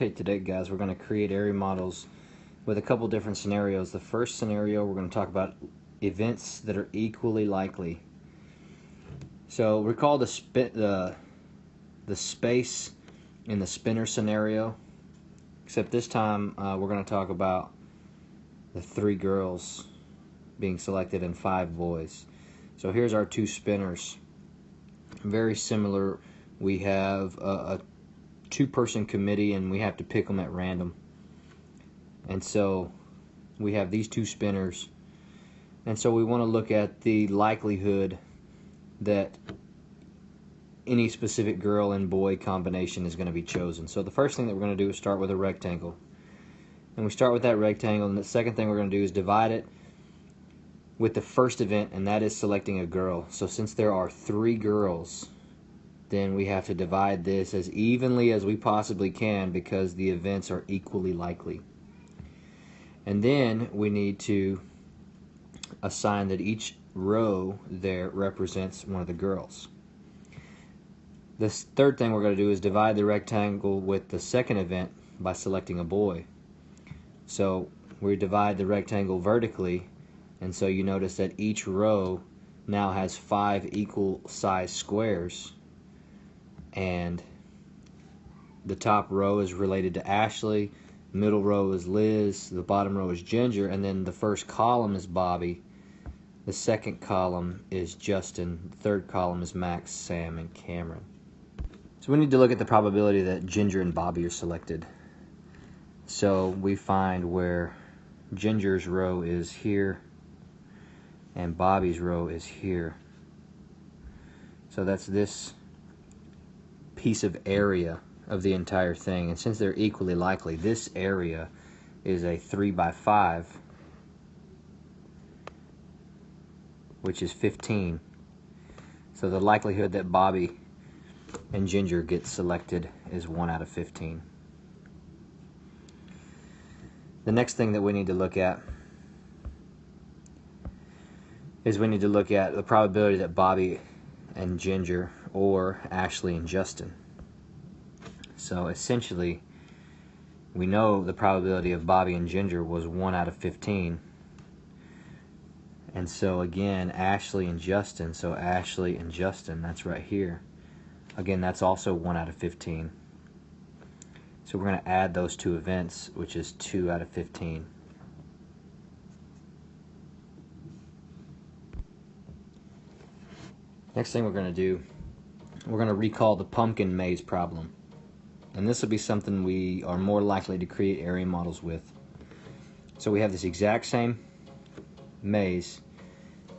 Okay, today guys, we're going to create area models with a couple different scenarios. The first scenario, we're going to talk about events that are equally likely. So recall the space in the spinner scenario, except this time we're going to talk about the 3 girls being selected and 5 boys. So here's our 2 spinners. Very similar. We have a 2-person committee and we have to pick them at random. And so we have these 2 spinners. And so we want to look at the likelihood that any specific girl and boy combination is going to be chosen. So the first thing that we're going to do is start with a rectangle. And we start with that rectangle, and the second thing we're going to do is divide it with the first event, and that is selecting a girl. So since there are 3 girls, then we have to divide this as evenly as we possibly can because the events are equally likely. And then we need to assign that each row there represents one of the girls. This third thing we're going to do is divide the rectangle with the second event by selecting a boy. So we divide the rectangle vertically, and so you notice that each row now has 5 equal size squares, and the top row is related to Ashley, middle row is Liz, the bottom row is Ginger, and then the first column is Bobby, the second column is Justin, the third column is Max, Sam, and Cameron. So we need to look at the probability that Ginger and Bobby are selected. So we find where Ginger's row is here and Bobby's row is here. So that's this piece of area of the entire thing, and since they're equally likely, this area is a 3 by 5, which is 15. So the likelihood that Bobby and Ginger get selected is 1 out of 15. The next thing that we need to look at is we need to look at the probability that Bobby and Ginger or Ashley and Justin. So essentially we know the probability of Bobby and Ginger was 1 out of 15. And so again, Ashley and Justin, so Ashley and Justin, that's right here. Again, that's also 1 out of 15. So we're going to add those 2 events, which is 2 out of 15. Next thing we're going to do, we're going to recall the pumpkin maze problem. And this will be something we are more likely to create area models with. So we have this exact same maze,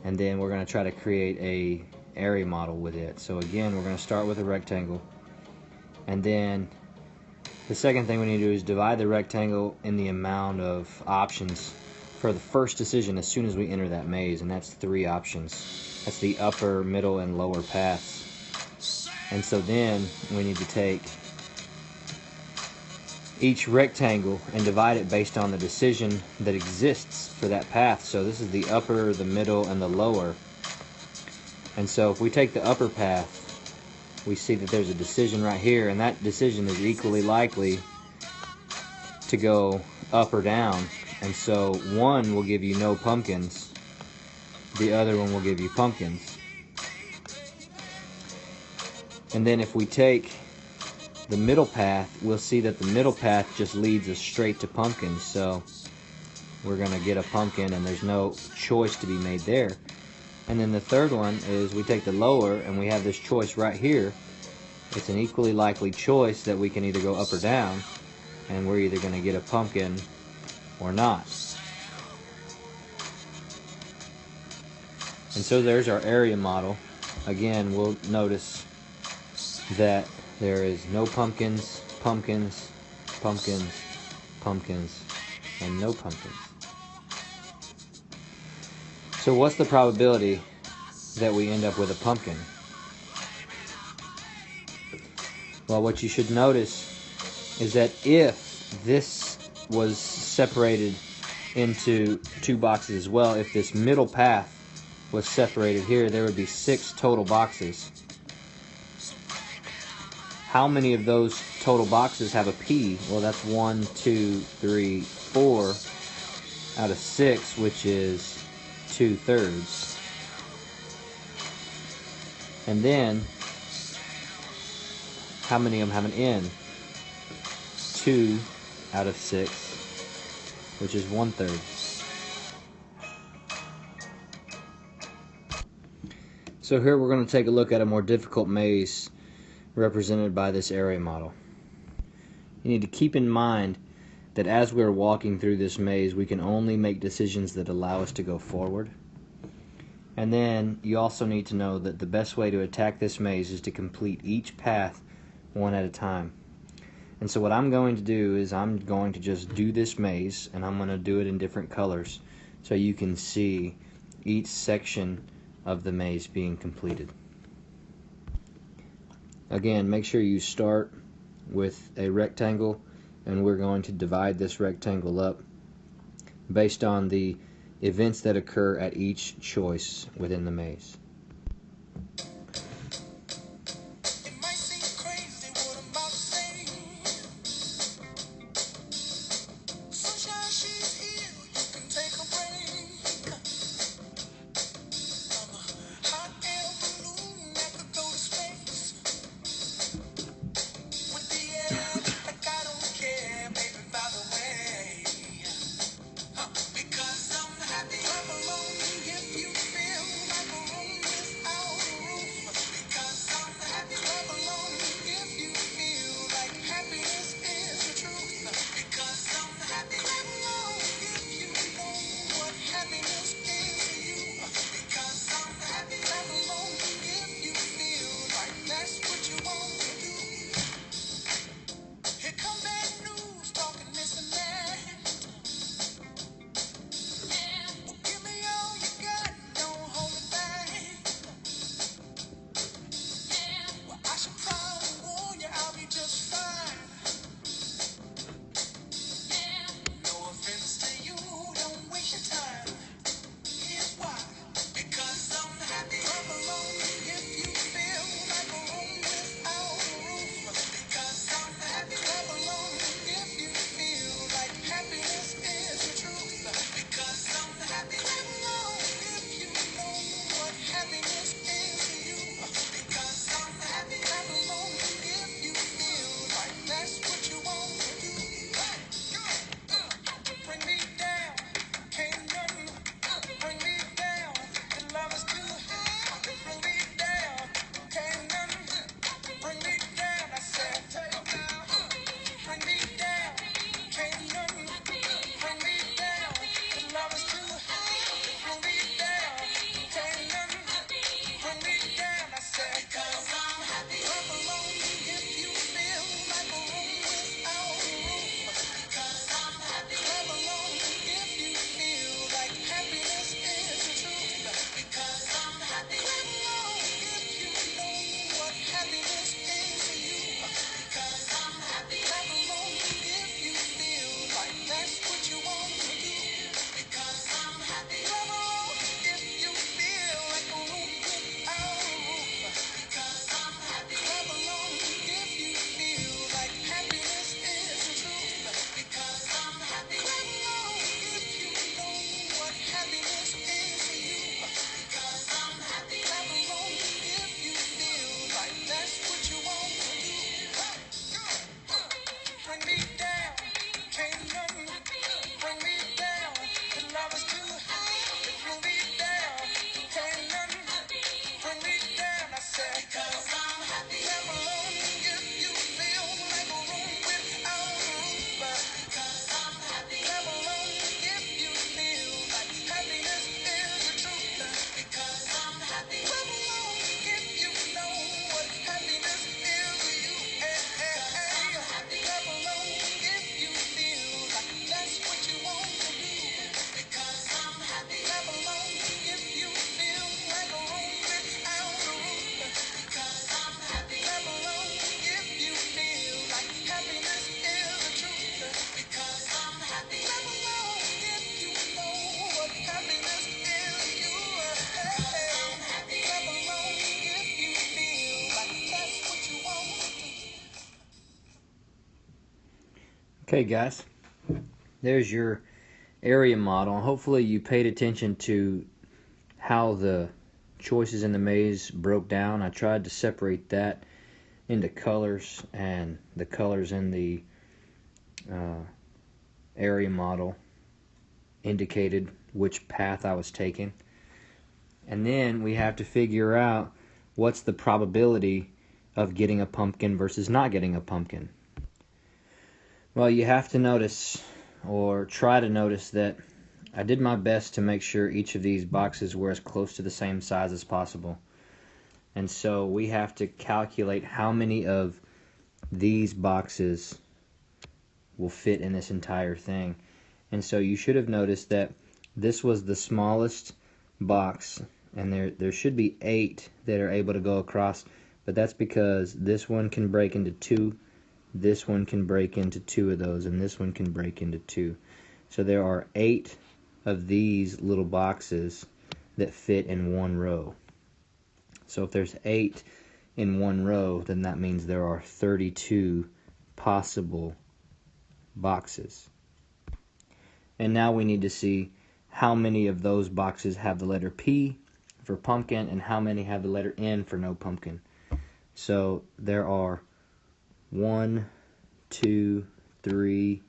and then we're going to try to create a area model with it. So again, we're going to start with a rectangle, and then the second thing we need to do is divide the rectangle in the amount of options for the first decision as soon as we enter that maze, and that's 3 options. That's the upper, middle, and lower paths. And so then we need to take each rectangle and divide it based on the decision that exists for that path. So this is the upper, the middle, and the lower. And so if we take the upper path, we see that there's a decision right here, and that decision is equally likely to go up or down. And so one will give you no pumpkins, the other one will give you pumpkins. And then if we take the middle path, we'll see that the middle path just leads us straight to pumpkins. So we're going to get a pumpkin, and there's no choice to be made there. And then the third one is we take the lower, and we have this choice right here. It's an equally likely choice that we can either go up or down, and we're either going to get a pumpkin or not. And so there's our area model. Again, we'll notice that there is no pumpkins, pumpkins, pumpkins, pumpkins, and no pumpkins. So what's the probability that we end up with a pumpkin? Well, what you should notice is that if this was separated into 2 boxes as well, if this middle path was separated here, there would be 6 total boxes. How many of those total boxes have a P? Well, that's 1, 2, 3, 4 out of 6, which is 2/3. And then, how many of them have an N? 2 out of 6, which is 1/3. So here we're going to take a look at a more difficult maze represented by this area model. You need to keep in mind that as we're walking through this maze, we can only make decisions that allow us to go forward. And then you also need to know that the best way to attack this maze is to complete each path one at a time. And so what I'm going to do is I'm going to just do this maze, and I'm going to do it in different colors so you can see each section of the maze being completed. Again, make sure you start with a rectangle, and we're going to divide this rectangle up based on the events that occur at each choice within the maze. Okay guys, there's your area model. Hopefully you paid attention to how the choices in the maze broke down. I tried to separate that into colors, and the colors in the area model indicated which path I was taking. And then we have to figure out what's the probability of getting a pumpkin versus not getting a pumpkin. Well, you have to notice, or try to notice, that I did my best to make sure each of these boxes were as close to the same size as possible. And so we have to calculate how many of these boxes will fit in this entire thing. And so you should have noticed that this was the smallest box, and there should be 8 that are able to go across, but that's because this one can break into 2, this one can break into 2 of those, and this one can break into 2. So there are 8 of these little boxes that fit in one row. So if there's 8 in one row, then that means there are 32 possible boxes. And now we need to see how many of those boxes have the letter P for pumpkin and how many have the letter N for no pumpkin. So there are 1, 2, 3,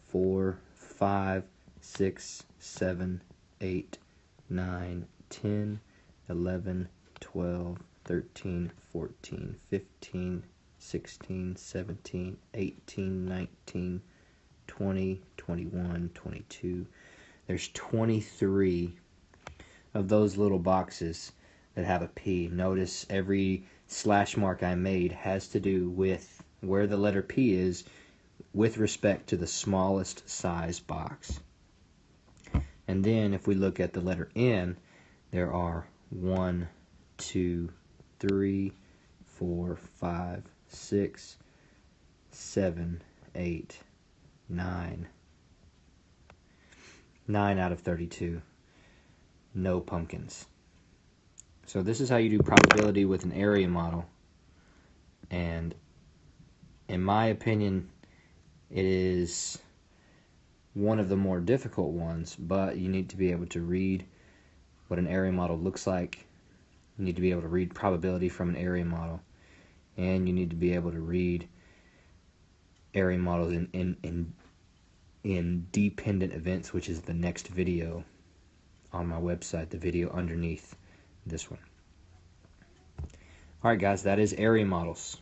4, 5, 6, 7, 8, 9, 10, 11, 12, 13, 14, 15, 16, 17, 18, 19, 20, 21, 22. There's 23 of those little boxes that have a P. Notice every slash mark I made has to do with where the letter P is with respect to the smallest size box. And then if we look at the letter N, there are 1, 2, 3, 4, 5, 6, 7, 8, 9 out of 32. No pumpkins. So this is how you do probability with an area model. And in my opinion, it is one of the more difficult ones, but you need to be able to read what an area model looks like. You need to be able to read probability from an area model. And you need to be able to read area models in dependent events, which is the next video on my website, the video underneath this one. Alright guys, that is area models.